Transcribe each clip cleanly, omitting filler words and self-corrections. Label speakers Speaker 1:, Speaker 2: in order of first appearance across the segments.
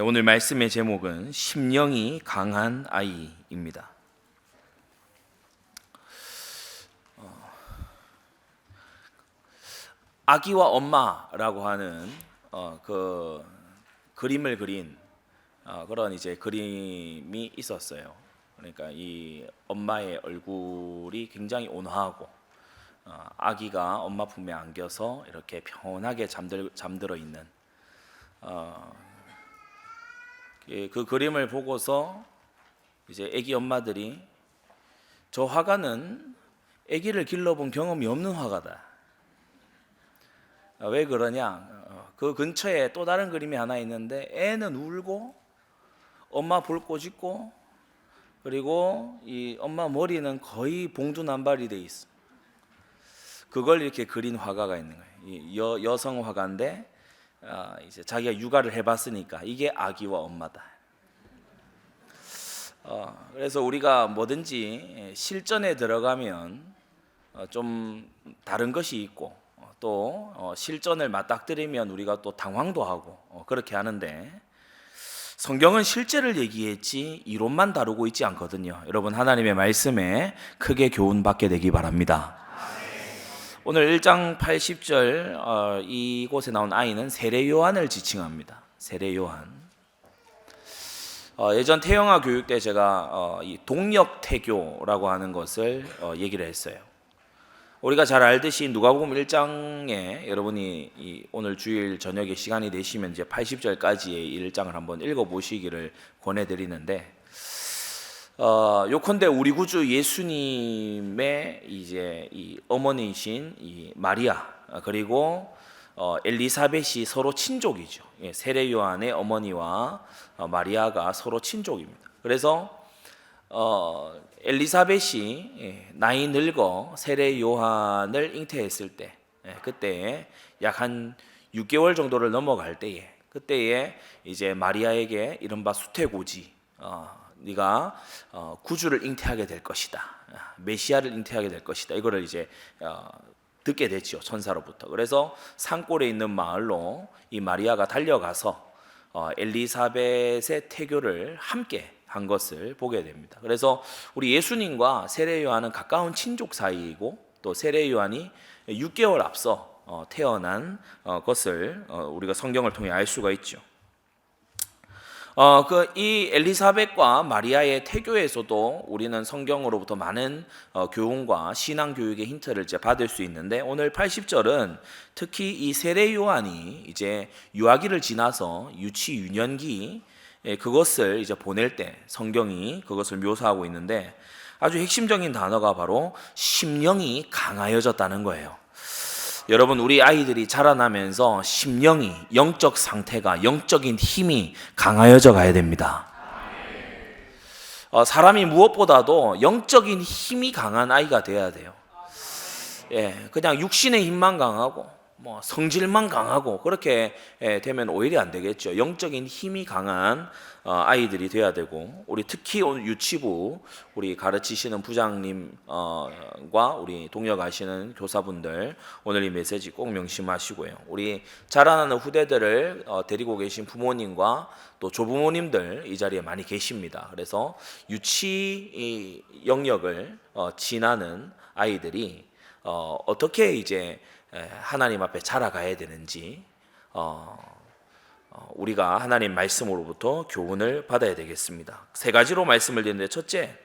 Speaker 1: 오늘 말씀의 제목은 심령이 강한 아이입니다. 아기와 엄마라고 하는 그 그림을 그린 그런 이제 그림이 있었어요. 그러니까 이 엄마의 얼굴이 굉장히 온화하고 아기가 엄마 품에 안겨서 이렇게 편하게 잠들어 있는 그 그림을 보고서 이제 아기 엄마들이 저 화가는 아기를 길러본 경험이 없는 화가다. 왜 그러냐? 그 근처에 또 다른 그림이 하나 있는데 애는 울고 엄마 볼 꼬집고 그리고 이 엄마 머리는 거의 봉두난발이 돼 있어. 그걸 이렇게 그린 화가가 있는 거예요. 이 여성 화가인데 이제 자기가 육아를 해봤으니까 이게 아기와 엄마다. 그래서 우리가 뭐든지 실전에 들어가면 좀 다른 것이 있고 또 실전을 맞닥뜨리면 우리가 또 당황도 하고 그렇게 하는데 성경은 실제를 얘기했지 이론만 다루고 있지 않거든요. 여러분 하나님의 말씀에 크게 교훈 받게 되기 바랍니다. 오늘 1장 80절 이곳에 나온 아이는 세례 요한을 지칭합니다. 세례 요한. 예전 태영아 교육 때 제가 이 동력 태교라고 하는 것을 얘기를 했어요. 우리가 잘 알듯이 누가복음 1장에 여러분이 오늘 주일 저녁에 시간이 되시면 이제 80절까지의 1장을 한번 읽어보시기를 권해드리는데 요컨대 우리 구주 예수님의 이제 이 어머니이신 이 마리아 그리고 엘리사벳이 서로 친족이죠. 세례 요한의 어머니와 마리아가 서로 친족입니다. 그래서 엘리사벳이 나이 늙어 세례 요한을 잉태했을 때 그때 약 한 6개월 정도를 넘어갈 때에 그때에 이제 마리아에게 이른바 수태고지 네가 구주를 잉태하게 될 것이다. 메시아를 잉태하게 될 것이다. 이거를 이제 듣게 됐죠. 천사로부터. 그래서 산골에 있는 마을로 이 마리아가 달려가서 엘리사벳의 태교를 함께 한 것을 보게 됩니다. 그래서 우리 예수님과 세례 요한은 가까운 친족 사이이고 또 세례 요한이 6개월 앞서 태어난 것을 우리가 성경을 통해 알 수가 있죠. 이 엘리사벳과 마리아의 태교에서도 우리는 성경으로부터 많은 교훈과 신앙 교육의 힌트를 이제 받을 수 있는데 오늘 80절은 특히 이 세례 요한이 이제 유아기를 지나서 유치 유년기 그것을 이제 보낼 때 성경이 그것을 묘사하고 있는데 아주 핵심적인 단어가 바로 심령이 강하여졌다는 거예요. 여러분 우리 아이들이 자라나면서 심령이 영적 상태가 영적인 힘이 강하여져 가야 됩니다. 사람이 무엇보다도 영적인 힘이 강한 아이가 돼야 돼요. 그냥 육신의 힘만 강하고 뭐 성질만 강하고 그렇게 되면 오히려 안 되겠죠. 영적인 힘이 강한 아이들이 돼야 되고 우리 특히 오늘 유치부 우리 가르치시는 부장님과 우리 동역하시는 교사분들 오늘 이 메시지 꼭 명심하시고요. 우리 자라나는 후대들을 데리고 계신 부모님과 또 조부모님들 이 자리에 많이 계십니다. 그래서 유치 영역을 지나는 아이들이 어떻게 이제 하나님 앞에 자라가야 되는지 우리가 하나님 말씀으로부터 교훈을 받아야 되겠습니다. 세 가지로 말씀을 드리는데 첫째,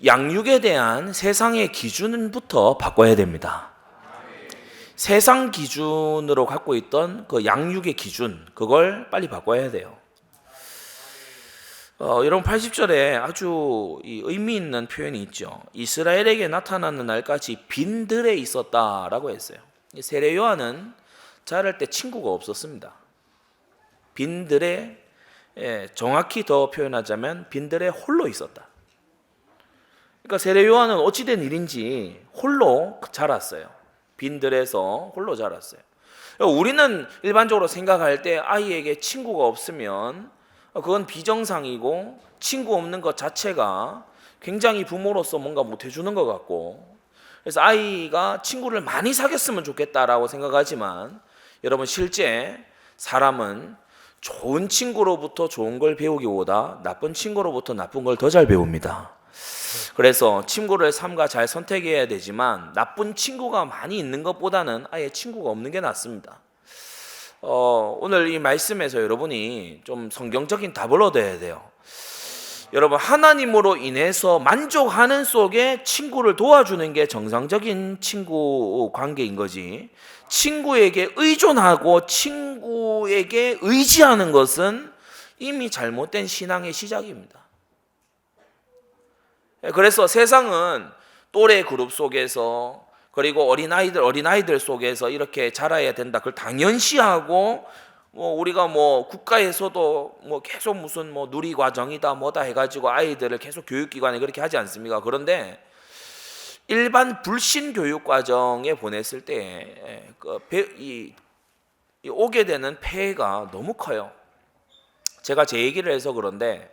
Speaker 1: 양육에 대한 세상의 기준부터 바꿔야 됩니다. 세상 기준으로 갖고 있던 그 양육의 기준 그걸 빨리 바꿔야 돼요. 여러분 80절에 아주 의미 있는 표현이 있죠. 이스라엘에게 나타나는 날까지 빈들에 있었다라고 했어요. 세례 요한은 자랄 때 친구가 없었습니다. 빈들에 정확히 더 표현하자면 빈들에 홀로 있었다. 그러니까 세례 요한은 어찌된 일인지 홀로 자랐어요. 빈들에서 홀로 자랐어요. 우리는 일반적으로 생각할 때 아이에게 친구가 없으면 그건 비정상이고 친구 없는 것 자체가 굉장히 부모로서 뭔가 못해주는 것 같고 그래서 아이가 친구를 많이 사귀었으면 좋겠다라고 생각하지만 여러분 실제 사람은 좋은 친구로부터 좋은 걸 배우기보다 나쁜 친구로부터 나쁜 걸 더 잘 배웁니다. 그래서 친구를 삼가 잘 선택해야 되지만 나쁜 친구가 많이 있는 것보다는 아예 친구가 없는 게 낫습니다. 오늘 이 말씀에서 여러분이 좀 성경적인 답을 얻어야 돼요. 여러분, 하나님으로 인해서 만족하는 속에 친구를 도와주는 게 정상적인 친구 관계인 거지, 친구에게 의존하고 친구에게 의지하는 것은 이미 잘못된 신앙의 시작입니다. 그래서 세상은 또래 그룹 속에서, 그리고 어린아이들 속에서 이렇게 자라야 된다, 그걸 당연시하고, 우리가 국가에서도 계속 무슨 누리과정이다 뭐다 해가지고 아이들을 계속 교육기관에 그렇게 하지 않습니까? 그런데 일반 불신 교육 과정에 보냈을 때 오게 되는 폐해가 너무 커요. 제가 제 얘기를 해서 그런데,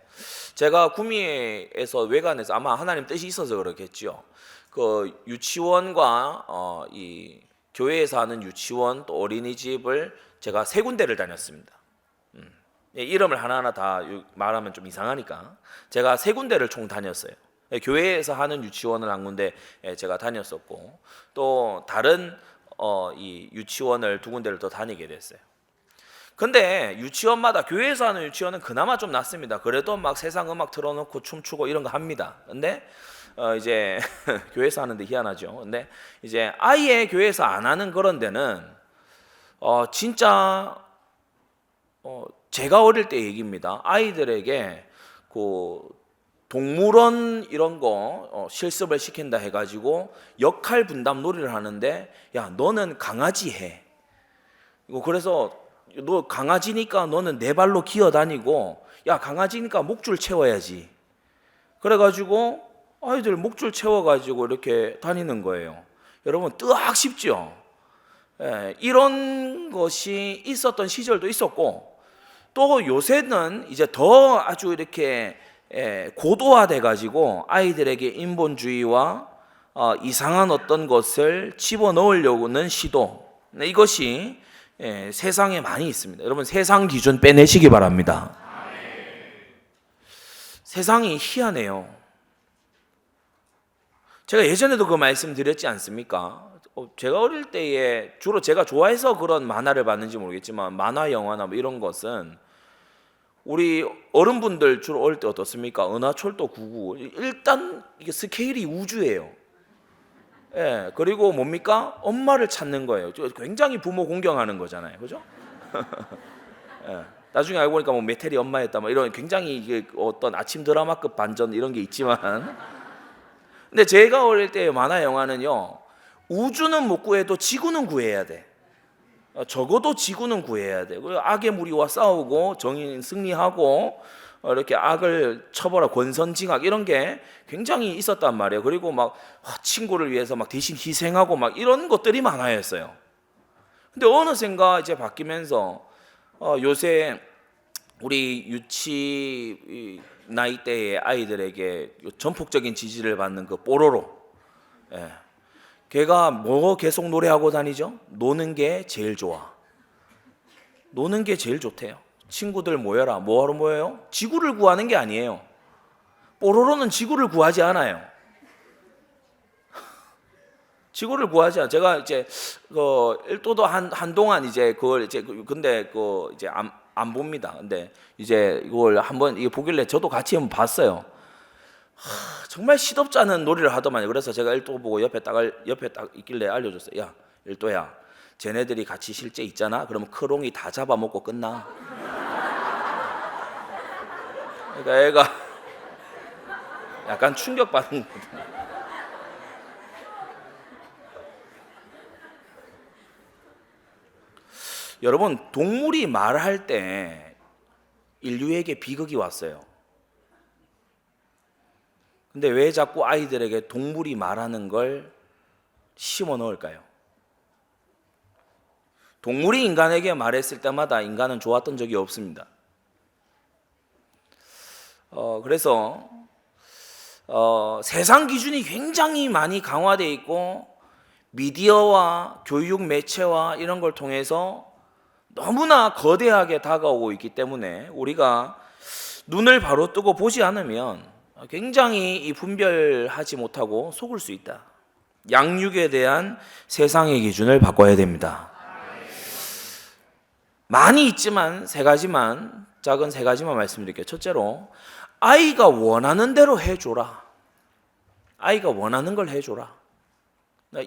Speaker 1: 제가 구미에서 외관에서, 아마 하나님 뜻이 있어서 그렇겠죠, 그 유치원과 이 교회에서 하는 유치원 또 어린이집을 제가 3군데를 다녔습니다. 이름을 하나하나 다 말하면 좀 이상하니까 제가 3군데를 총 다녔어요. 교회에서 하는 유치원을 한 군데 제가 다녔었고, 또 다른 이 유치원을 2군데를 더 다니게 됐어요. 근데 유치원마다, 교회에서 하는 유치원은 그나마 좀 낫습니다. 그래도 막 세상 음악 틀어놓고 춤추고 이런 거 합니다. 근데 이제 교회에서 하는데 희한하죠. 근데 이제 아예 교회에서 안 하는 그런 데는 진짜 제가 어릴 때 얘기입니다. 아이들에게 그 동물원 이런 거 실습을 시킨다 해가지고 역할 분담 놀이를 하는데, 야 너는 강아지 해. 그래서 너 강아지니까 너는 네 발로 기어다니고, 야 강아지니까 목줄 채워야지. 그래가지고 아이들 목줄 채워가지고 이렇게 다니는 거예요. 여러분 뜨악 싶죠? 이런 것이 있었던 시절도 있었고, 또 요새는 이제 더 아주 이렇게 고도화돼 가지고 아이들에게 인본주의와 이상한 어떤 것을 집어넣으려고는 시도, 이것이 세상에 많이 있습니다. 여러분 세상 기준 빼내시기 바랍니다. 세상이 희한해요. 제가 예전에도 그 말씀 드렸지 않습니까? 제가 어릴 때에 주로 제가 좋아해서 그런 만화를 봤는지 모르겠지만, 만화 영화나 이런 것은 우리 어른분들 주로 어릴 때 어떻습니까? 은하철도 999, 일단 이게 스케일이 우주예요. 그리고 뭡니까? 엄마를 찾는 거예요. 굉장히 부모 공경하는 거잖아요, 그죠? 나중에 알고 보니까 메텔이 엄마였다, 이런 굉장히 이게 어떤 아침 드라마급 반전 이런 게 있지만, 근데 제가 어릴 때 만화 영화는요, 우주는 못 구해도 지구는 구해야 돼. 적어도 지구는 구해야 돼. 악의 무리와 싸우고 정의는 승리하고 이렇게 악을 쳐버려, 권선징악 이런 게 굉장히 있었단 말이에요. 그리고 막 친구를 위해서 막 대신 희생하고 막 이런 것들이 많아였어요. 근데 어느샌가 이제 바뀌면서 요새 우리 유치 나이대의 아이들에게 전폭적인 지지를 받는 그 뽀로로, 걔가 계속 노래하고 다니죠? 노는 게 제일 좋아. 노는 게 제일 좋대요. 친구들 모여라. 뭐하러 모여요? 지구를 구하는 게 아니에요. 뽀로로는 지구를 구하지 않아요. 지구를 구하지 않아. 제가 이제 일도도 한동안 이제 그걸 이제 근데 이제 안 봅니다. 근데 이제 이걸 한번 이게 보길래 저도 같이 한번 봤어요. 정말 시덥지 않은 놀이를 하더만요. 그래서 제가 일도 보고 옆에 딱 있길래 알려줬어요. 야 일도야, 쟤네들이 같이 실제 있잖아. 그러면 크롱이 다 잡아먹고 끝나. 그러니까 애가 약간 충격받은 거거든요. 여러분 동물이 말할 때 인류에게 비극이 왔어요. 근데 왜 자꾸 아이들에게 동물이 말하는 걸 심어 넣을까요? 동물이 인간에게 말했을 때마다 인간은 좋았던 적이 없습니다. 그래서 세상 기준이 굉장히 많이 강화되어 있고, 미디어와 교육 매체와 이런 걸 통해서 너무나 거대하게 다가오고 있기 때문에 우리가 눈을 바로 뜨고 보지 않으면 굉장히 이 분별하지 못하고 속을 수 있다. 양육에 대한 세상의 기준을 바꿔야 됩니다. 많이 있지만 작은 세 가지만 말씀드릴게요. 첫째로, 아이가 원하는 대로 해줘라. 아이가 원하는 걸 해줘라.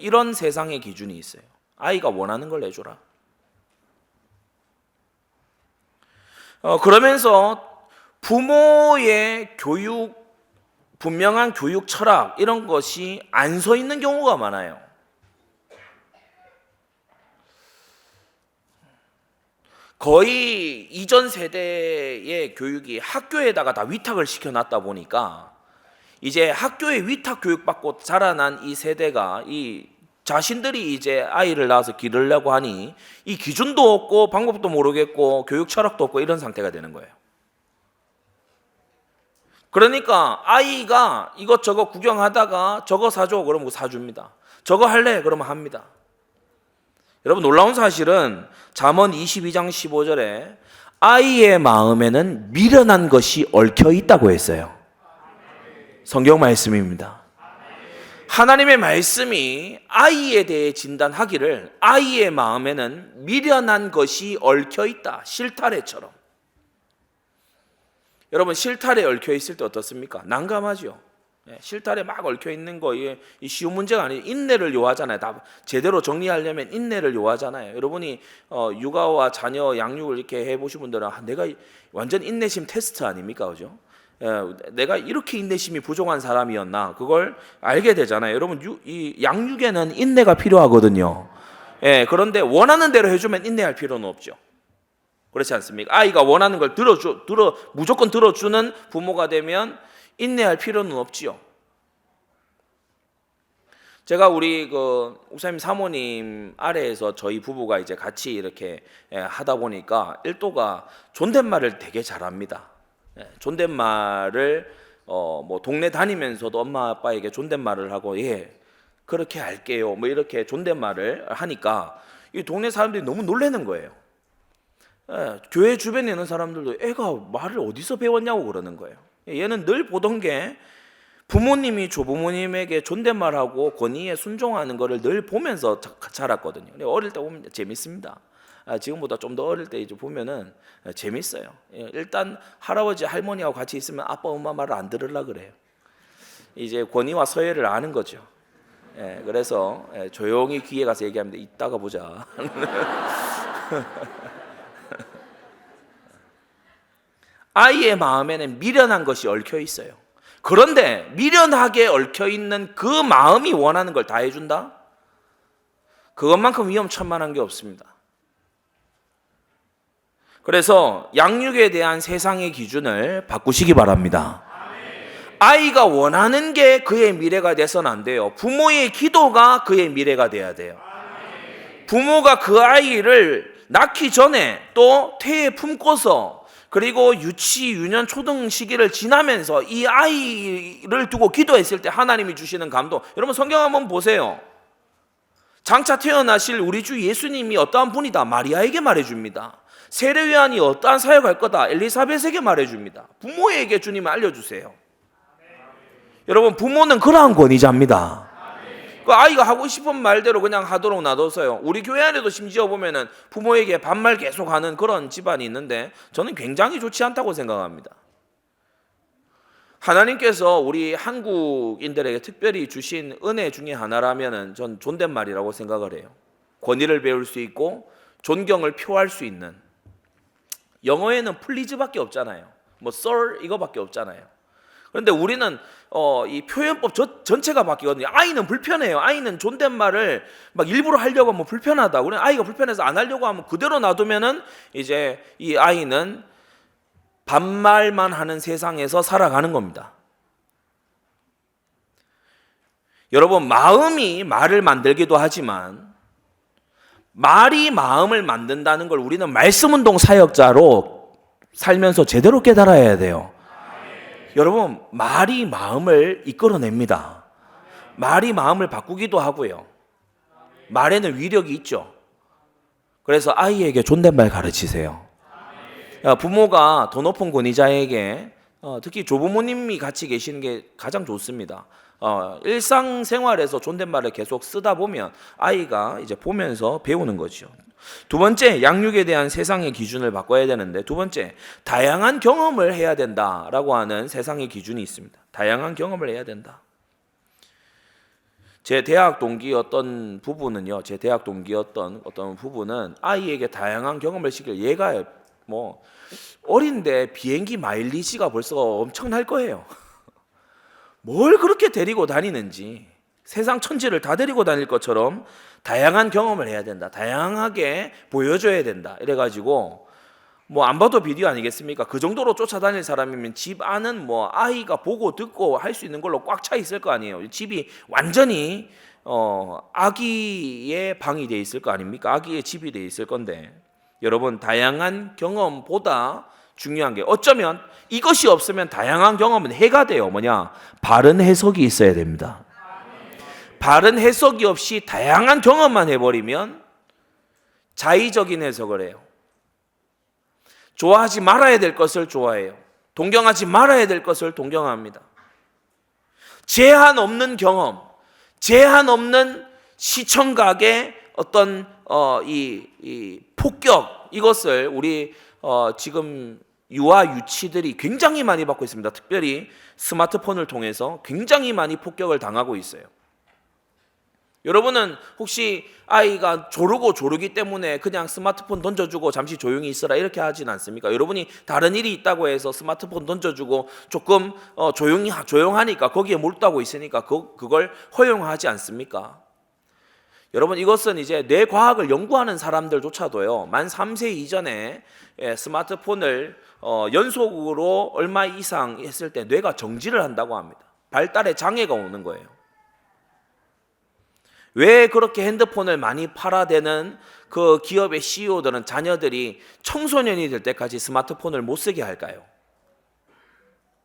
Speaker 1: 이런 세상의 기준이 있어요. 아이가 원하는 걸 해줘라. 그러면서 부모의 분명한 교육 철학 이런 것이 안 서 있는 경우가 많아요. 거의 이전 세대의 교육이 학교에다가 다 위탁을 시켜놨다 보니까 이제 학교에 위탁 교육받고 자라난 이 세대가 이 자신들이 이제 아이를 낳아서 기르려고 하니 이 기준도 없고 방법도 모르겠고 교육 철학도 없고 이런 상태가 되는 거예요. 그러니까 아이가 이것저것 구경하다가 저거 사줘 그러면 사줍니다. 저거 할래 그러면 합니다. 여러분, 놀라운 사실은 잠언 22장 15절에 아이의 마음에는 미련한 것이 얽혀 있다고 했어요. 성경 말씀입니다. 하나님의 말씀이 아이에 대해 진단하기를 아이의 마음에는 미련한 것이 얽혀 있다. 실타래처럼. 여러분, 실타래 얽혀 있을 때 어떻습니까? 난감하죠. 실타래 막 얽혀 있는 거 이게 쉬운 문제가 아니에요. 인내를 요하잖아요. 다 제대로 정리하려면 인내를 요하잖아요. 여러분이 육아와 자녀 양육을 이렇게 해보신 분들은 내가 완전 인내심 테스트 아닙니까, 그죠? 내가 이렇게 인내심이 부족한 사람이었나 그걸 알게 되잖아요. 여러분, 이 양육에는 인내가 필요하거든요. 그런데 원하는 대로 해주면 인내할 필요는 없죠. 그렇지 않습니까? 아이가 원하는 걸 무조건 들어주는 부모가 되면 인내할 필요는 없지요. 제가 우리 목사님 사모님 아래에서 저희 부부가 이제 같이 이렇게 하다 보니까 일도가 존댓말을 되게 잘합니다. 존댓말을 뭐 동네 다니면서도 엄마 아빠에게 존댓말을 하고 그렇게 할게요 뭐 이렇게 존댓말을 하니까 이 동네 사람들이 너무 놀라는 거예요. 교회 주변에 있는 사람들도 애가 말을 어디서 배웠냐고 그러는 거예요. 얘는 늘 보던 게 부모님이 조부모님에게 존댓말하고 권위에 순종하는 것을 늘 보면서 자랐거든요. 근데 어릴 때 보면 재밌습니다. 지금보다 좀 더 어릴 때 이제 보면은 재밌어요. 일단 할아버지 할머니하고 같이 있으면 아빠 엄마 말을 안 들으려 그래요. 이제 권위와 서열을 아는 거죠. 그래서 조용히 귀에 가서 얘기합니다. 이따가 보자. 아이의 마음에는 미련한 것이 얽혀 있어요. 그런데 미련하게 얽혀 있는 그 마음이 원하는 걸 다 해준다? 그것만큼 위험천만한 게 없습니다. 그래서 양육에 대한 세상의 기준을 바꾸시기 바랍니다. 아이가 원하는 게 그의 미래가 돼서는 안 돼요. 부모의 기도가 그의 미래가 돼야 돼요. 부모가 그 아이를 낳기 전에 또 태에 품고서 그리고 유치, 유년, 초등 시기를 지나면서 이 아이를 두고 기도했을 때 하나님이 주시는 감동. 여러분, 성경 한번 보세요. 장차 태어나실 우리 주 예수님이 어떠한 분이다 마리아에게 말해줍니다. 세례요한이 어떠한 사역할 거다 엘리사벳에게 말해줍니다. 부모에게 주님 알려주세요. 여러분, 부모는 그러한 권위자입니다. 그 아이가 하고 싶은 말대로 그냥 하도록 놔뒀어요. 우리 교회 안에도 심지어 보면은 부모에게 반말 계속하는 그런 집안이 있는데 저는 굉장히 좋지 않다고 생각합니다. 하나님께서 우리 한국인들에게 특별히 주신 은혜 중에 하나라면은 전 존댓말이라고 생각을 해요. 권위를 배울 수 있고 존경을 표할 수 있는. 영어에는 플리즈밖에 없잖아요. 뭐 sir 이거밖에 없잖아요. 그런데 우리는 이 표현법 전체가 바뀌거든요. 아이는 불편해요. 아이는 존댓말을 막 일부러 하려고 하면 불편하다. 우리는 아이가 불편해서 안 하려고 하면 그대로 놔두면은 이제 이 아이는 반말만 하는 세상에서 살아가는 겁니다. 여러분, 마음이 말을 만들기도 하지만 말이 마음을 만든다는 걸 우리는 말씀운동 사역자로 살면서 제대로 깨달아야 돼요. 여러분, 말이 마음을 이끌어냅니다. 말이 마음을 바꾸기도 하고요. 말에는 위력이 있죠. 그래서 아이에게 존댓말 가르치세요. 부모가 더 높은 권위자에게 특히 조부모님이 같이 계시는 게 가장 좋습니다. 일상생활에서 존댓말을 계속 쓰다 보면 아이가 이제 보면서 배우는 거죠. 두 번째, 양육에 대한 세상의 기준을 바꿔야 되는데, 두 번째, 다양한 경험을 해야 된다라고 하는 세상의 기준이 있습니다. 다양한 경험을 해야 된다. 제 대학 동기였던 어떤 부부는 아이에게 다양한 경험을 시킬, 얘가 뭐 어린데 비행기 마일리지가 벌써 엄청날 거예요. 뭘 그렇게 데리고 다니는지, 세상 천지를 다 데리고 다닐 것처럼 다양한 경험을 해야 된다. 다양하게 보여줘야 된다. 이래가지고 뭐 안 봐도 비디오 아니겠습니까? 그 정도로 쫓아다닐 사람이면 집 안은 뭐 아이가 보고 듣고 할 수 있는 걸로 꽉 차 있을 거 아니에요. 집이 완전히 아기의 방이 돼 있을 거 아닙니까? 아기의 집이 돼 있을 건데, 여러분, 다양한 경험보다 중요한 게, 어쩌면 이것이 없으면 다양한 경험은 해가 돼요. 뭐냐? 바른 해석이 있어야 됩니다. 바른 해석이 없이 다양한 경험만 해버리면 자의적인 해석을 해요. 좋아하지 말아야 될 것을 좋아해요. 동경하지 말아야 될 것을 동경합니다. 제한 없는 경험, 제한 없는 시청각의 어떤 이 폭격, 이것을 우리 지금 유아 유치들이 굉장히 많이 받고 있습니다. 특별히 스마트폰을 통해서 굉장히 많이 폭격을 당하고 있어요. 여러분은 혹시 아이가 조르기 때문에 그냥 스마트폰 던져주고 잠시 조용히 있어라 이렇게 하진 않습니까? 여러분이 다른 일이 있다고 해서 스마트폰 던져주고 조금 조용하니까, 거기에 몰두하고 있으니까 그걸 허용하지 않습니까? 여러분, 이것은 이제 뇌과학을 연구하는 사람들조차도요, 만 3세 이전에 스마트폰을 연속으로 얼마 이상 했을 때 뇌가 정지를 한다고 합니다. 발달에 장애가 오는 거예요. 왜 그렇게 핸드폰을 많이 팔아대는 그 기업의 CEO들은 자녀들이 청소년이 될 때까지 스마트폰을 못 쓰게 할까요?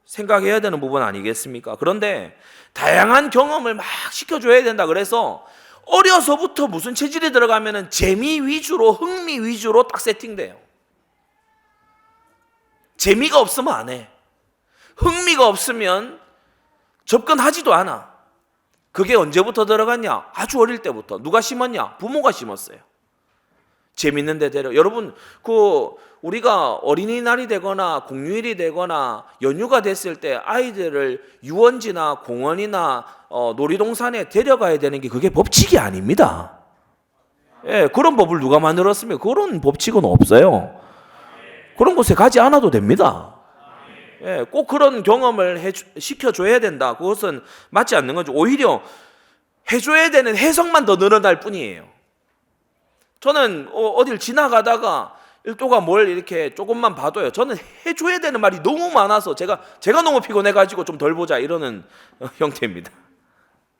Speaker 1: 생각해야 되는 부분 아니겠습니까? 그런데 다양한 경험을 막 시켜줘야 된다. 그래서 어려서부터 무슨 체질이 들어가면은 재미 위주로, 흥미 위주로 딱 세팅돼요. 재미가 없으면 안 해. 흥미가 없으면 접근하지도 않아. 그게 언제부터 들어갔냐? 아주 어릴 때부터. 누가 심었냐? 부모가 심었어요. 재밌는 데 데려. 여러분, 우리가 어린이날이 되거나 공휴일이 되거나 연휴가 됐을 때 아이들을 유원지나 공원이나 놀이동산에 데려가야 되는 게 그게 법칙이 아닙니다. 예, 그런 법을 누가 만들었습니까? 그런 법칙은 없어요. 그런 곳에 가지 않아도 됩니다. 예, 꼭 그런 경험을 시켜줘야 된다. 그것은 맞지 않는 거죠. 오히려 해줘야 되는 해석만 더 늘어날 뿐이에요. 저는 어딜 지나가다가 일도가 뭘 이렇게 조금만 봐도요, 저는 해줘야 되는 말이 너무 많아서 제가 너무 피곤해가지고 좀 덜 보자 이러는 형태입니다.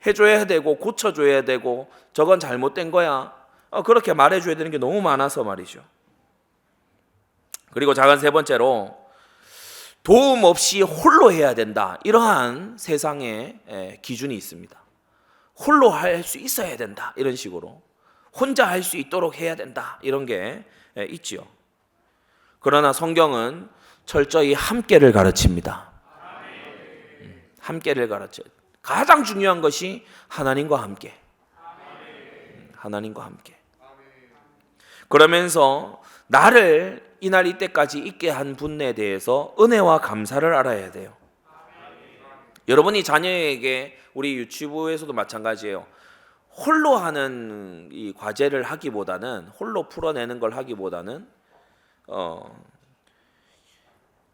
Speaker 1: 해줘야 되고 고쳐줘야 되고 저건 잘못된 거야, 그렇게 말해줘야 되는 게 너무 많아서 말이죠. 그리고 작은 세 번째로, 도움 없이 홀로 해야 된다. 이러한 세상의 기준이 있습니다. 홀로 할 수 있어야 된다. 이런 식으로 혼자 할 수 있도록 해야 된다. 이런 게 있지요. 그러나 성경은 철저히 함께를 가르칩니다. 함께를 가르쳐요. 가장 중요한 것이 하나님과 함께. 하나님과 함께. 그러면서 나를 이날 이때까지 있게 한 분에 대해서 은혜와 감사를 알아야 돼요. 여러분이 자녀에게, 우리 유치부에서도 마찬가지예요. 홀로 하는 이 과제를 하기보다는, 홀로 풀어내는 걸 하기보다는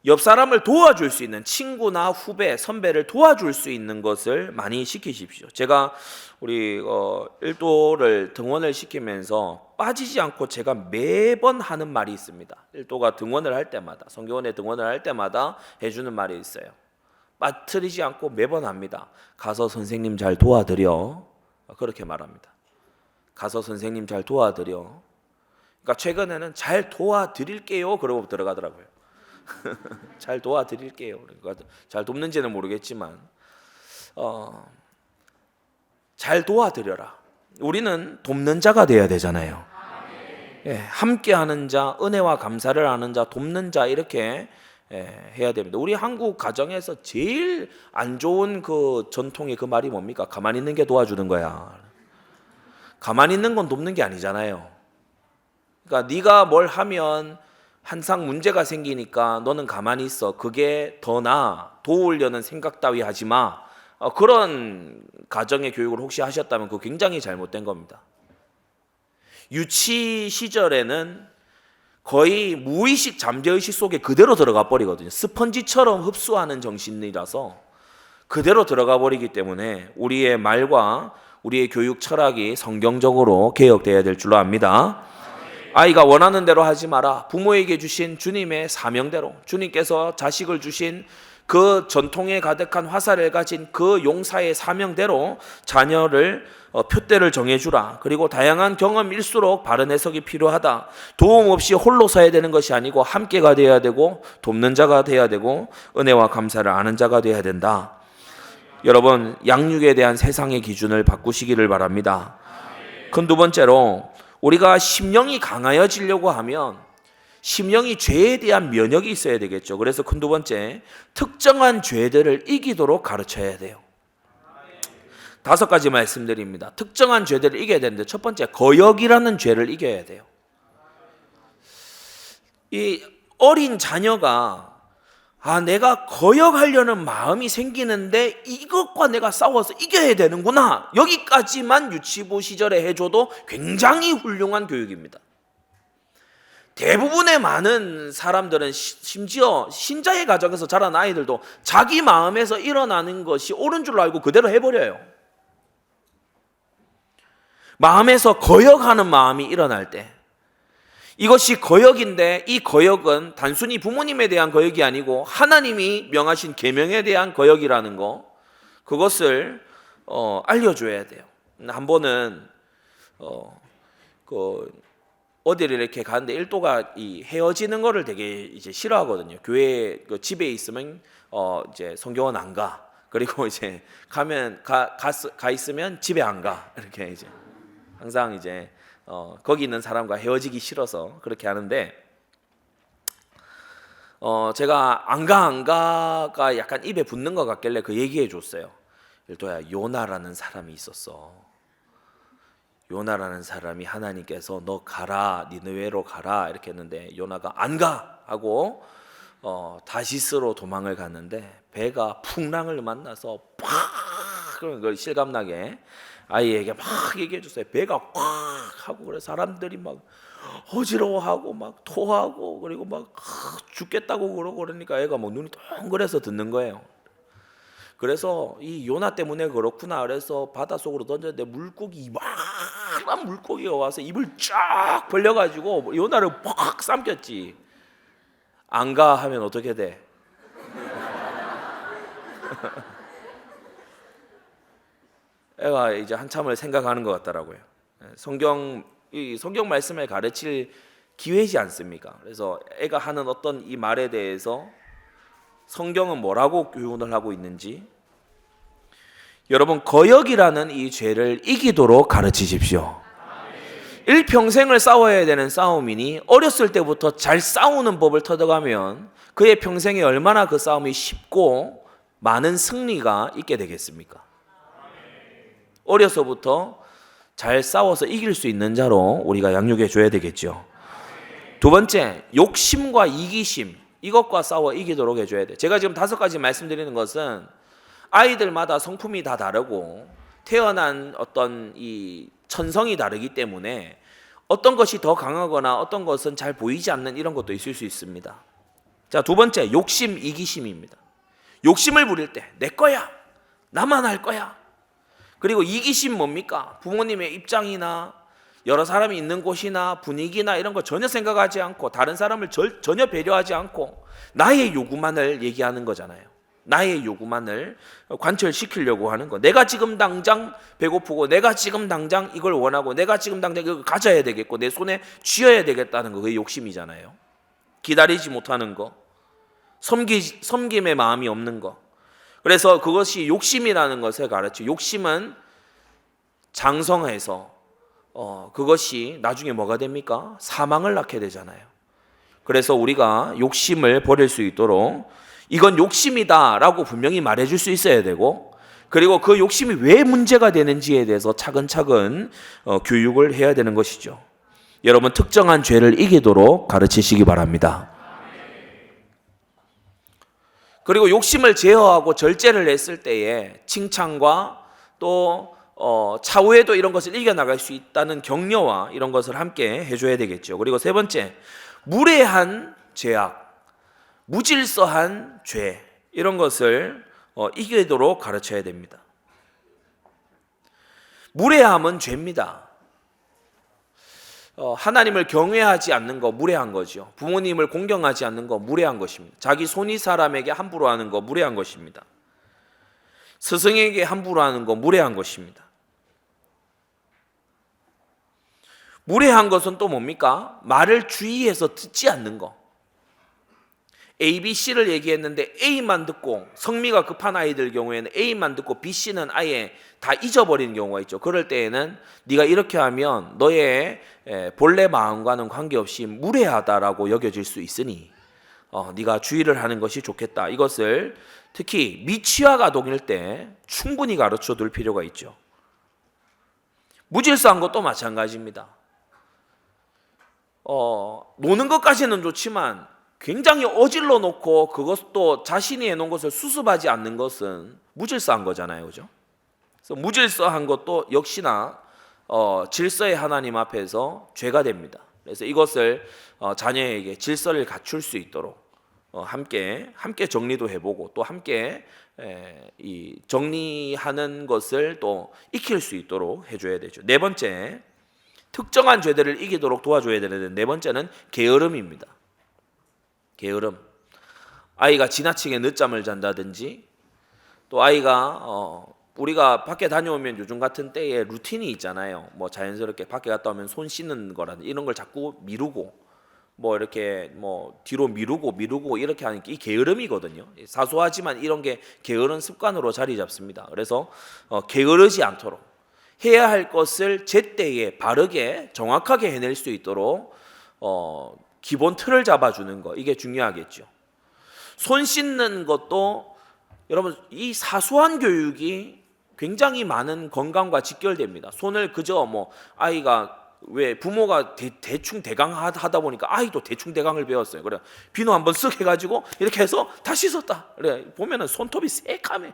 Speaker 1: 옆 사람을 도와줄 수 있는, 친구나 후배, 선배를 도와줄 수 있는 것을 많이 시키십시오. 제가 우리 일도를 등원을 시키면서 빠지지 않고 제가 매번 하는 말이 있습니다. 일도가 등원을 할 때마다, 성교원에 등원을 할 때마다 해주는 말이 있어요. 빠뜨리지 않고 매번 합니다. 가서 선생님 잘 도와드려. 그렇게 말합니다. 가서 선생님 잘 도와드려. 그러니까 최근에는 잘 도와드릴게요. 그러고 들어가더라고요. 잘 도와드릴게요. 그러니까 잘 돕는지는 모르겠지만 잘 도와드려라. 우리는 돕는 자가 돼야 되잖아요. 함께하는 자, 은혜와 감사를 하는 자, 돕는 자 이렇게 해야 됩니다. 우리 한국 가정에서 제일 안 좋은 그 전통의 그 말이 뭡니까? 가만히 있는 게 도와주는 거야. 가만히 있는 건 돕는 게 아니잖아요. 그러니까 네가 뭘 하면 항상 문제가 생기니까 너는 가만히 있어. 그게 더 나아. 도우려는 생각 따위 하지 마. 그런 가정의 교육을 혹시 하셨다면 그거 굉장히 잘못된 겁니다. 유치 시절에는 거의 무의식 잠재의식 속에 그대로 들어가 버리거든요. 스펀지처럼 흡수하는 정신이라서 그대로 들어가 버리기 때문에 우리의 말과 우리의 교육 철학이 성경적으로 개혁되어야 될 줄로 압니다. 아이가 원하는 대로 하지 마라. 부모에게 주신 주님의 사명대로, 주님께서 자식을 주신 그 전통에 가득한 화살을 가진 그 용사의 사명대로 자녀를 표대를 정해주라. 그리고 다양한 경험일수록 바른 해석이 필요하다. 도움 없이 홀로 서야 되는 것이 아니고 함께가 되어야 되고 돕는 자가 되어야 되고 은혜와 감사를 아는 자가 되어야 된다. 여러분, 양육에 대한 세상의 기준을 바꾸시기를 바랍니다. 큰 두 번째로, 우리가 심령이 강하여지려고 하면 심령이 죄에 대한 면역이 있어야 되겠죠. 그래서 큰 두 번째, 특정한 죄들을 이기도록 가르쳐야 돼요. 5가지 말씀드립니다. 특정한 죄들을 이겨야 되는데, 첫 번째, 거역이라는 죄를 이겨야 돼요. 이 어린 자녀가 내가 거역하려는 마음이 생기는데 이것과 내가 싸워서 이겨야 되는구나. 여기까지만 유치부 시절에 해줘도 굉장히 훌륭한 교육입니다. 대부분의 많은 사람들은 심지어 신자의 가정에서 자란 아이들도 자기 마음에서 일어나는 것이 옳은 줄 알고 그대로 해버려요. 마음에서 거역하는 마음이 일어날 때, 이것이 거역인데 이 거역은 단순히 부모님에 대한 거역이 아니고 하나님이 명하신 계명에 대한 거역이라는 거, 그것을 알려줘야 돼요. 한 번은 어디를 이렇게 가는데 일도가 이 헤어지는 거를 되게 이제 싫어하거든요. 교회 집에 있으면 이제 성경은 안 가. 그리고 이제 가 있으면 집에 안 가. 이렇게 이제 항상 이제 거기 있는 사람과 헤어지기 싫어서 그렇게 하는데, 제가 안 가가 약간 입에 붙는 것 같길래 그 얘기해 줬어요. 일도야, 요나라는 사람이 있었어. 요나라는 사람이 하나님께서 너 가라, 니느웨로 가라 이렇게 했는데 요나가 안 가 하고 다시스로 도망을 갔는데 배가 풍랑을 만나서 팍, 그걸 실감나게 아이에게 막 얘기해 줬어요. 배가 꽉 하고, 그래서 사람들이 막 어지러워하고 막 토하고 그리고 막 죽겠다고 그러니까 애가 뭐 눈이 동그래서 듣는 거예요. 그래서 이 요나 때문에 그렇구나. 그래서 바닷속으로 던졌는데 물고기, 이만한 물고기가 와서 입을 쫙 벌려가지고 요나를 팍 삼켰지. 안 가 하면 어떻게 돼? 애가 이제 한참을 생각하는 것 같더라고요. 성경 말씀을 가르칠 기회지 않습니까? 그래서 애가 하는 어떤 이 말에 대해서 성경은 뭐라고 교훈을 하고 있는지, 여러분, 거역이라는 이 죄를 이기도록 가르치십시오. 일평생을 싸워야 되는 싸움이니 어렸을 때부터 잘 싸우는 법을 터득하면 그의 평생에 얼마나 그 싸움이 쉽고 많은 승리가 있게 되겠습니까? 어려서부터 잘 싸워서 이길 수 있는 자로 우리가 양육해 줘야 되겠죠. 두 번째, 욕심과 이기심, 이것과 싸워 이기도록 해줘야 돼. 제가 지금 5가지 말씀드리는 것은 아이들마다 성품이 다 다르고 태어난 어떤 이 천성이 다르기 때문에 어떤 것이 더 강하거나 어떤 것은 잘 보이지 않는 이런 것도 있을 수 있습니다. 자, 두 번째, 욕심, 이기심입니다. 욕심을 부릴 때 내 거야, 나만 할 거야. 그리고 이기심 뭡니까? 부모님의 입장이나 여러 사람이 있는 곳이나 분위기나 이런 거 전혀 생각하지 않고 다른 사람을 전혀 배려하지 않고 나의 요구만을 얘기하는 거잖아요. 나의 요구만을 관철시키려고 하는 거. 내가 지금 당장 배고프고 내가 지금 당장 이걸 원하고 내가 지금 당장 이걸 가져야 되겠고 내 손에 쥐어야 되겠다는 거, 그게 욕심이잖아요. 기다리지 못하는 거, 섬김의 마음이 없는 거. 그래서 그것이 욕심이라는 것을 가르쳐. 욕심은 장성해서 그것이 나중에 뭐가 됩니까? 사망을 낳게 되잖아요. 그래서 우리가 욕심을 버릴 수 있도록 이건 욕심이다라고 분명히 말해줄 수 있어야 되고, 그리고 그 욕심이 왜 문제가 되는지에 대해서 차근차근 교육을 해야 되는 것이죠. 여러분, 특정한 죄를 이기도록 가르치시기 바랍니다. 그리고 욕심을 제어하고 절제를 했을 때에 칭찬과 또 차후에도 이런 것을 이겨나갈 수 있다는 격려와 이런 것을 함께 해줘야 되겠죠. 그리고 세 번째, 무례한 죄악, 무질서한 죄, 이런 것을 이기도록 가르쳐야 됩니다. 무례함은 죄입니다. 하나님을 경외하지 않는 거 무례한 거죠. 부모님을 공경하지 않는 거 무례한 것입니다. 자기 손이 사람에게 함부로 하는 거 무례한 것입니다. 스승에게 함부로 하는 거 무례한 것입니다. 무례한 것은 또 뭡니까? 말을 주의해서 듣지 않는 거. A, B, C를 얘기했는데 A만 듣고, 성미가 급한 아이들 경우에는 A만 듣고 B, C는 아예 다 잊어버리는 경우가 있죠. 그럴 때에는 네가 이렇게 하면 너의 본래 마음과는 관계없이 무례하다라고 여겨질 수 있으니 네가 주의를 하는 것이 좋겠다. 이것을 특히 미취학 아동일 때 충분히 가르쳐 둘 필요가 있죠. 무질서한 것도 마찬가지입니다. 노는 것까지는 좋지만 굉장히 어질러 놓고 그것도 자신이 해놓은 것을 수습하지 않는 것은 무질서한 거잖아요, 그죠? 그래서 무질서한 것도 역시나 질서의 하나님 앞에서 죄가 됩니다. 그래서 이것을 자녀에게 질서를 갖출 수 있도록 함께 정리도 해보고 또 함께 이 정리하는 것을 또 익힐 수 있도록 해줘야 되죠. 네 번째, 특정한 죄들을 이기도록 도와줘야 되는데, 네 번째는 게으름입니다. 게으름. 아이가 지나치게 늦잠을 잔다든지, 또 아이가 우리가 밖에 다녀오면 요즘 같은 때에 루틴이 있잖아요. 뭐 자연스럽게 밖에 갔다 오면 손 씻는 거라든지 이런 걸 자꾸 미루고 뭐 이렇게 뭐 뒤로 미루고 이렇게 하는 게 이 게으름이거든요. 사소하지만 이런 게 게으른 습관으로 자리 잡습니다. 그래서 게으르지 않도록 해야 할 것을 제때에 바르게 정확하게 해낼 수 있도록 기본 틀을 잡아주는 거, 이게 중요하겠죠. 손 씻는 것도 여러분, 이 사소한 교육이 굉장히 많은 건강과 직결됩니다. 손을 그저 뭐 아이가 왜 부모가 대충 대강 하다 보니까 아이도 대충 대강을 배웠어요. 그래 비누 한번 쓱 해가지고 이렇게 해서 다 씻었다. 그래 보면은 손톱이 새카매.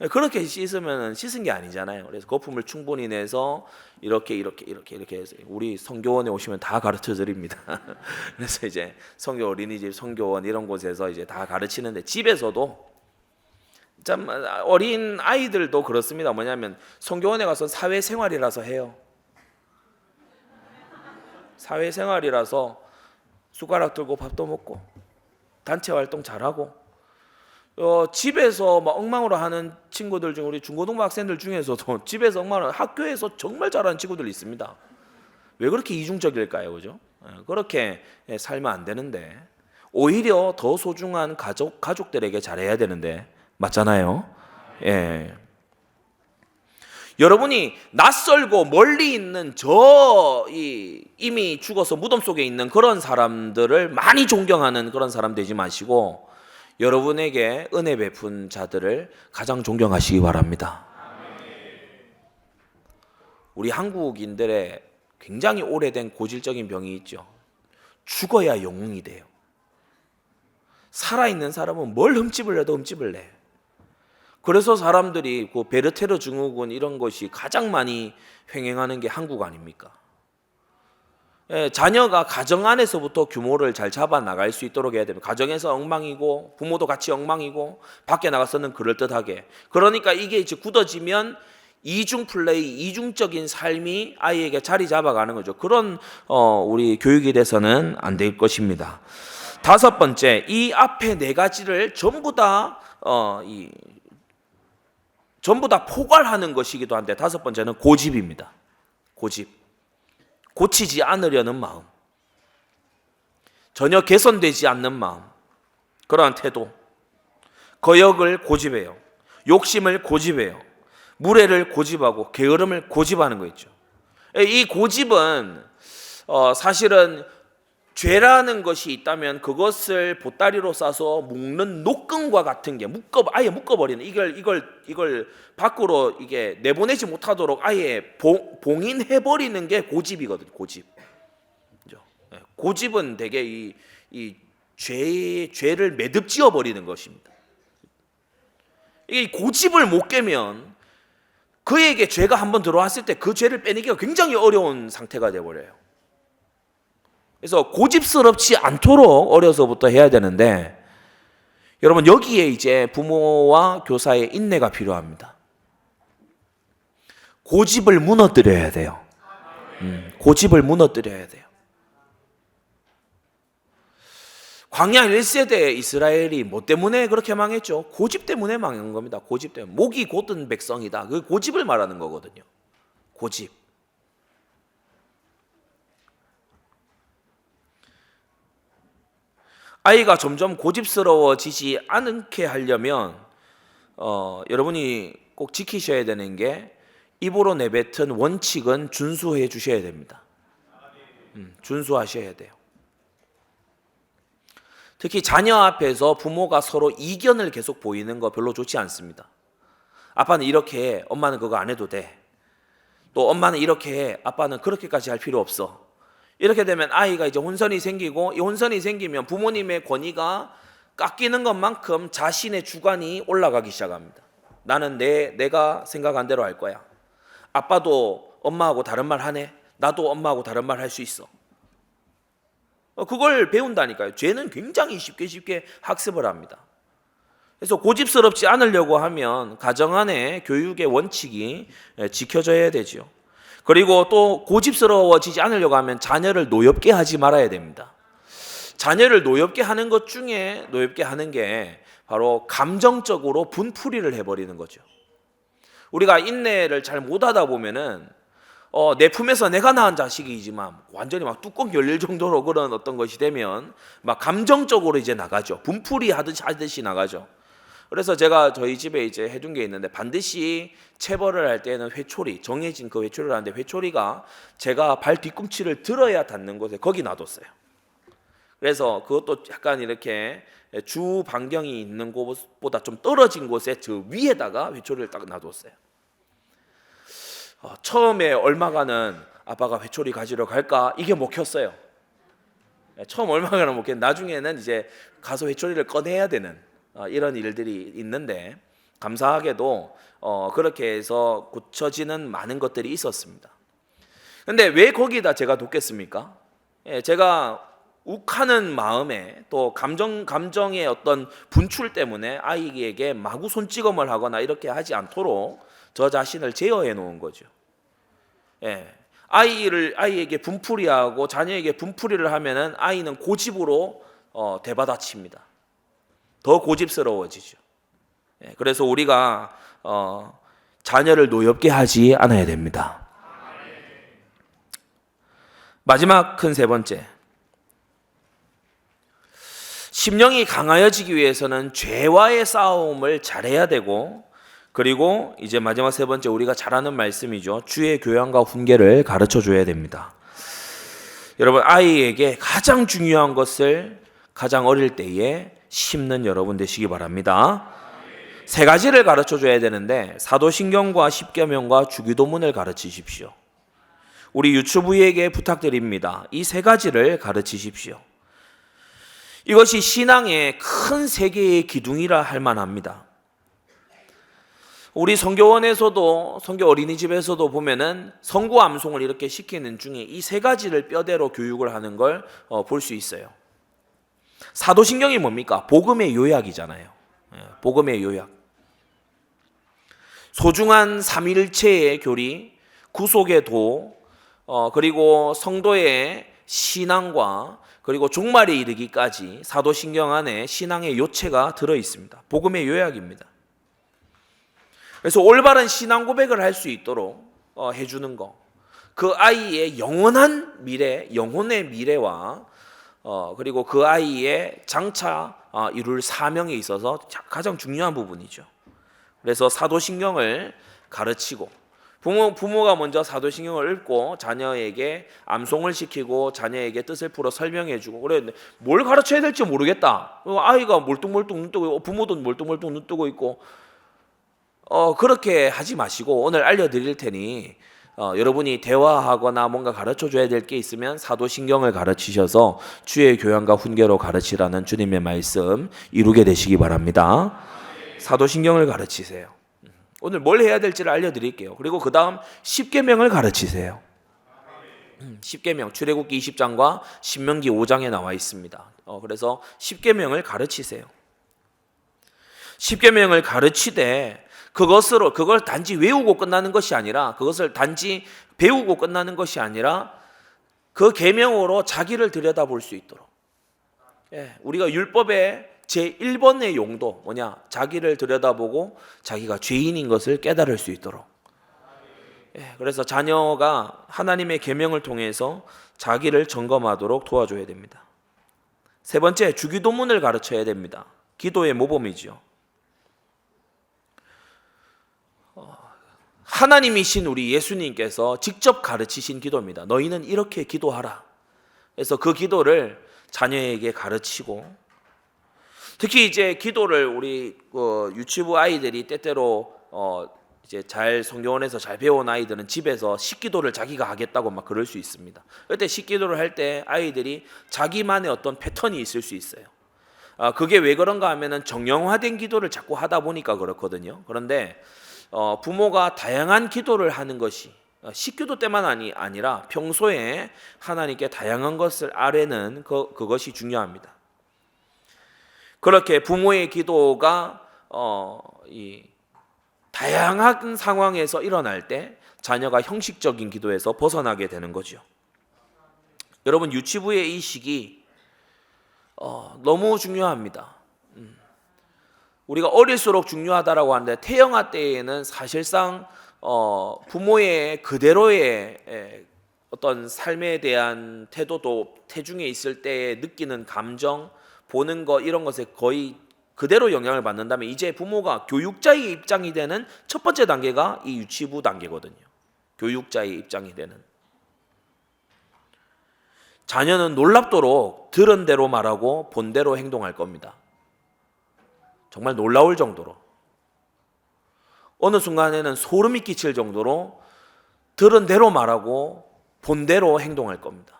Speaker 1: 그렇게 씻으면 씻은 게 아니잖아요. 그래서 거품을 충분히 내서 이렇게 해서 우리 성교원에 오시면 다 가르쳐 드립니다. 그래서 이제 성교 어린이집, 성교원 이런 곳에서 이제 다 가르치는데, 집에서도 참 어린 아이들도 그렇습니다. 뭐냐면 성교원에 가서 사회생활이라서 해요. 사회생활이라서 숟가락 들고 밥도 먹고 단체 활동 잘하고, 집에서 막 엉망으로 하는 친구들 중, 우리 중고등부 학생들 중에서도 집에서 엉망으로, 학교에서 정말 잘하는 친구들이 있습니다. 왜 그렇게 이중적일까요? 그죠? 그렇게 살면 안 되는데, 오히려 더 소중한 가족들에게 잘해야 되는데, 맞잖아요. 예. 여러분이 낯설고 멀리 있는 이미 죽어서 무덤 속에 있는 그런 사람들을 많이 존경하는 그런 사람 되지 마시고, 여러분에게 은혜 베푼 자들을 가장 존경하시기 바랍니다. 우리 한국인들의 굉장히 오래된 고질적인 병이 있죠. 죽어야 영웅이 돼요. 살아있는 사람은 뭘 흠집을 내도 흠집을 내. 그래서 사람들이 그 베르테르 증후군 이런 것이 가장 많이 횡행하는 게 한국 아닙니까? 자녀가 가정 안에서부터 규모를 잘 잡아 나갈 수 있도록 해야 됩니다. 가정에서 엉망이고 부모도 같이 엉망이고 밖에 나가서는 그럴듯하게. 그러니까 이게 이제 굳어지면 이중 플레이, 이중적인 삶이 아이에게 자리 잡아가는 거죠. 그런 우리 교육에 대해서는 안 될 것입니다. 다섯 번째, 이 앞에 네 가지를 전부 다 포괄하는 것이기도 한데, 다섯 번째는 고집입니다. 고집. 고치지 않으려는 마음, 전혀 개선되지 않는 마음, 그러한 태도, 거역을 고집해요, 욕심을 고집해요, 무례를 고집하고 게으름을 고집하는 거 있죠. 이 고집은 사실은 죄라는 것이 있다면 그것을 보따리로 싸서 묶는 노끈과 같은 게 아예 묶어버리는 이걸 밖으로 이게 내보내지 못하도록 아예 봉인해버리는 게 고집이거든요. 고집. 고집은 되게 이 죄를 매듭지어 버리는 것입니다. 이 고집을 못 깨면 그에게 죄가 한번 들어왔을 때 그 죄를 빼내기가 굉장히 어려운 상태가 되어버려요. 그래서 고집스럽지 않도록 어려서부터 해야 되는데, 여러분 여기에 이제 부모와 교사의 인내가 필요합니다. 고집을 무너뜨려야 돼요. 고집을 무너뜨려야 돼요. 광야 1세대 이스라엘이 뭐 때문에 그렇게 망했죠? 고집 때문에 망한 겁니다. 고집 때문에. 목이 곧은 백성이다. 그 고집을 말하는 거거든요. 고집. 아이가 점점 고집스러워지지 않게 하려면 여러분이 꼭 지키셔야 되는 게, 입으로 내뱉은 원칙은 준수해 주셔야 됩니다. 준수하셔야 돼요. 특히 자녀 앞에서 부모가 서로 이견을 계속 보이는 거 별로 좋지 않습니다. 아빠는 이렇게 해, 엄마는 그거 안 해도 돼. 또 엄마는 이렇게 해, 아빠는 그렇게까지 할 필요 없어. 이렇게 되면 아이가 이제 혼선이 생기고, 이 혼선이 생기면 부모님의 권위가 깎이는 것만큼 자신의 주관이 올라가기 시작합니다. 나는 내가 생각한 대로 할 거야. 아빠도 엄마하고 다른 말 하네. 나도 엄마하고 다른 말 할 수 있어. 그걸 배운다니까요. 죄는 굉장히 쉽게 학습을 합니다. 그래서 고집스럽지 않으려고 하면 가정 안에 교육의 원칙이 지켜져야 되죠. 그리고 또 고집스러워지지 않으려고 하면 자녀를 노엽게 하지 말아야 됩니다. 자녀를 노엽게 하는 것 중에 노엽게 하는 게 바로 감정적으로 분풀이를 해버리는 거죠. 우리가 인내를 잘 못하다 보면은 내 품에서 내가 낳은 자식이지만 완전히 막 뚜껑 열릴 정도로 그런 어떤 것이 되면 막 감정적으로 이제 나가죠. 분풀이 하듯이 나가죠. 그래서 제가 저희 집에 이제 해둔 게 있는데, 반드시 체벌을 할 때는 회초리, 정해진 그 회초리를 하는데, 회초리가 제가 발 뒤꿈치를 들어야 닿는 곳에 거기 놔뒀어요. 그래서 그것도 약간 이렇게 주 반경이 있는 곳보다 좀 떨어진 곳에 저 위에다가 회초리를 딱 놔뒀어요. 처음에 얼마간은 아빠가 회초리 가지러 갈까 이게 먹혔어요. 처음 얼마간은 먹혔는데 나중에는 이제 가서 회초리를 꺼내야 되는 이런 일들이 있는데, 감사하게도 그렇게 해서 고쳐지는 많은 것들이 있었습니다. 근데 왜 거기다 제가 뒀겠습니까? 제가 욱하는 마음에 또 감정의 어떤 분출 때문에 아이에게 마구 손찌검을 하거나 이렇게 하지 않도록 저 자신을 제어해 놓은 거죠. 아이에게 분풀이하고 자녀에게 분풀이를 하면은 아이는 고집으로 대받아칩니다. 더 고집스러워지죠. 그래서 우리가 자녀를 노엽게 하지 않아야 됩니다. 마지막 큰 세 번째, 심령이 강하여지기 위해서는 죄와의 싸움을 잘해야 되고, 그리고 이제 마지막 세 번째, 우리가 잘 아는 말씀이죠. 주의 교양과 훈계를 가르쳐 줘야 됩니다. 여러분, 아이에게 가장 중요한 것을 가장 어릴 때에 심는 여러분 되시기 바랍니다. 세 가지를 가르쳐 줘야 되는데, 사도신경과 십계명과 주기도문을 가르치십시오. 우리 유튜브에게 부탁드립니다. 이 세 가지를 가르치십시오. 이것이 신앙의 큰 세계의 기둥이라 할 만합니다. 우리 선교원에서도, 선교 어린이집에서도 보면은 성구 암송을 이렇게 시키는 중에 이 세 가지를 뼈대로 교육을 하는 걸 볼 수 있어요. 사도신경이 뭡니까? 복음의 요약이잖아요. 복음의 요약. 소중한 삼위일체의 교리, 구속의 도, 그리고 성도의 신앙과 그리고 종말에 이르기까지 사도신경 안에 신앙의 요체가 들어 있습니다. 복음의 요약입니다. 그래서 올바른 신앙 고백을 할 수 있도록 해주는 거, 그 아이의 영원한 미래, 영혼의 미래와 그리고 그 아이의 장차 이룰 사명에 있어서 가장 중요한 부분이죠. 그래서 사도신경을 가르치고, 부모가 먼저 사도신경을 읽고 자녀에게 암송을 시키고 자녀에게 뜻을 풀어 설명해주고 그랬는데 뭘 가르쳐야 될지 모르겠다. 아이가 멀뚱멀뚱 눈 뜨고 부모도 멀뚱멀뚱 눈 뜨고 있고 그렇게 하지 마시고 오늘 알려드릴 테니 여러분이 대화하거나 뭔가 가르쳐줘야 될 게 있으면 사도신경을 가르치셔서 주의 교양과 훈계로 가르치라는 주님의 말씀 이루게 되시기 바랍니다. 사도신경을 가르치세요. 오늘 뭘 해야 될지를 알려드릴게요. 그리고 그 다음 10계명을 가르치세요. 10계명 출애굽기 20장과 신명기 5장에 나와 있습니다. 그래서 10계명을 가르치세요. 10계명을 가르치되 그걸 단지 외우고 끝나는 것이 아니라 그것을 단지 배우고 끝나는 것이 아니라 그 계명으로 자기를 들여다볼 수 있도록 우리가 율법의 제1번의 용도 뭐냐? 자기를 들여다보고 자기가 죄인인 것을 깨달을 수 있도록 그래서 자녀가 하나님의 계명을 통해서 자기를 점검하도록 도와줘야 됩니다. 세 번째, 주기도문을 가르쳐야 됩니다. 기도의 모범이지요. 하나님이신 우리 예수님께서 직접 가르치신 기도입니다. 너희는 이렇게 기도하라. 그래서 그 기도를 자녀에게 가르치고 특히 이제 기도를 우리 유치부 아이들이 때때로 이제 잘 성경원에서 잘 배운 아이들은 집에서 식기도를 자기가 하겠다고 막 그럴 수 있습니다. 그때 식기도를 할 때 아이들이 자기만의 어떤 패턴이 있을 수 있어요. 그게 왜 그런가 하면은 정형화된 기도를 자꾸 하다 보니까 그렇거든요. 그런데 부모가 다양한 기도를 하는 것이 식기도 때만 아니라 평소에 하나님께 다양한 것을 아뢰는 그것이 중요합니다. 그렇게 부모의 기도가 이 다양한 상황에서 일어날 때 자녀가 형식적인 기도에서 벗어나게 되는 거죠. 여러분 유치부의 이 시기 너무 중요합니다. 우리가 어릴수록 중요하다라고 하는데 태영아 때에는 사실상 부모의 그대로의 어떤 삶에 대한 태도도 태중에 있을 때 느끼는 감정 보는 것 이런 것에 거의 그대로 영향을 받는다면 이제 부모가 교육자의 입장이 되는 첫 번째 단계가 이 유치부 단계거든요. 교육자의 입장이 되는 자녀는 놀랍도록 들은 대로 말하고 본 대로 행동할 겁니다. 정말 놀라울 정도로 어느 순간에는 소름이 끼칠 정도로 들은 대로 말하고 본 대로 행동할 겁니다.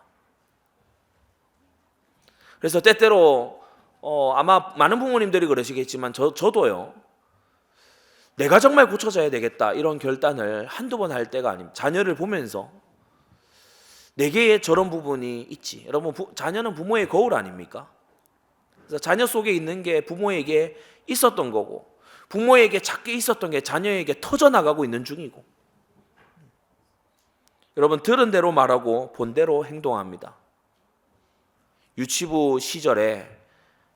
Speaker 1: 그래서 때때로 아마 많은 부모님들이 그러시겠지만 저도요. 내가 정말 고쳐져야 되겠다 이런 결단을 한두 번 할 때가 아닙니다. 자녀를 보면서 내게 저런 부분이 있지. 여러분 자녀는 부모의 거울 아닙니까? 그래서 자녀 속에 있는 게 부모에게 있었던 거고 부모에게 작게 있었던 게 자녀에게 터져나가고 있는 중이고 여러분 들은 대로 말하고 본 대로 행동합니다. 유치부 시절에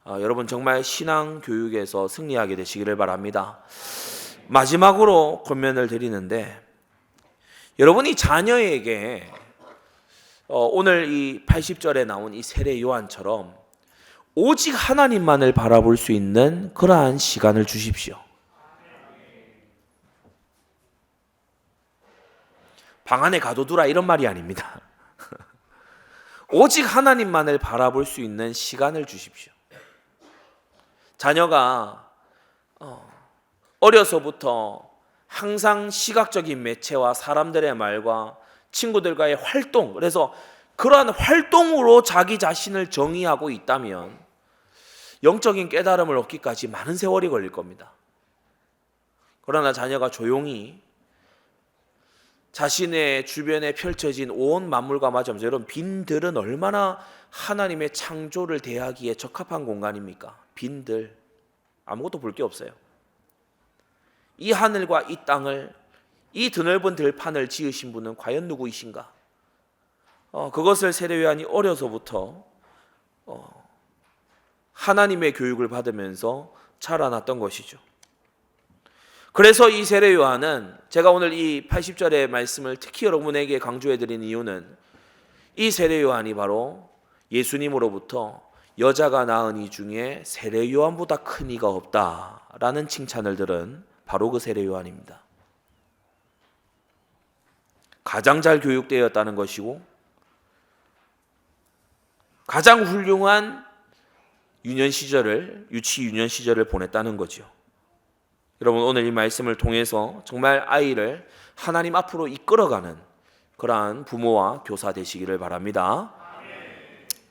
Speaker 1: 여러분 정말 신앙 교육에서 승리하게 되시기를 바랍니다. 마지막으로 권면을 드리는데 여러분이 자녀에게 오늘 이 80절에 나온 이 세례 요한처럼 오직 하나님만을 바라볼 수 있는 그러한 시간을 주십시오. 방 안에 가둬두라 이런 말이 아닙니다. 오직 하나님만을 바라볼 수 있는 시간을 주십시오. 자녀가 어려서부터 항상 시각적인 매체와 사람들의 말과 친구들과의 활동, 그래서 그러한 활동으로 자기 자신을 정의하고 있다면 영적인 깨달음을 얻기까지 많은 세월이 걸릴 겁니다. 그러나 자녀가 조용히 자신의 주변에 펼쳐진 온 만물과 맞으면서 여러분 빈들은 얼마나 하나님의 창조를 대하기에 적합한 공간입니까? 빈들 아무것도 볼 게 없어요. 이 하늘과 이 땅을 이 드넓은 들판을 지으신 분은 과연 누구이신가? 그것을 세례 요한이 어려서부터 하나님의 교육을 받으면서 자라났던 것이죠. 그래서 이 세례 요한은 제가 오늘 이 80절의 말씀을 특히 여러분에게 강조해 드린 이유는 이 세례 요한이 바로 예수님으로부터 여자가 낳은 이 중에 세례 요한보다 큰 이가 없다라는 칭찬을 들은 바로 그 세례 요한입니다. 가장 잘 교육되었다는 것이고 가장 훌륭한 유치 유년 시절을 보냈다는 거죠. 여러분, 오늘 이 말씀을 통해서 정말 아이를 하나님 앞으로 이끌어가는 그러한 부모와 교사 되시기를 바랍니다.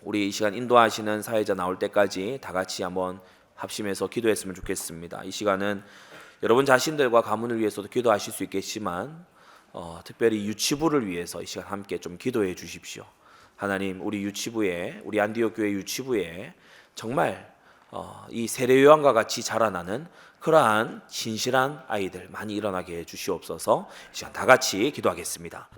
Speaker 1: 우리 이 시간 인도하시는 사회자 나올 때까지 다 같이 한번 합심해서 기도했으면 좋겠습니다. 이 시간은 여러분 자신들과 가문을 위해서도 기도하실 수 있겠지만 특별히 유치부를 위해서 이 시간 함께 좀 기도해 주십시오. 하나님, 우리 안디옥 교회 유치부에 정말 이 세례 요한과 같이 자라나는 그러한 신실한 아이들 많이 일어나게 해 주시옵소서. 이 시간 다 같이 기도하겠습니다.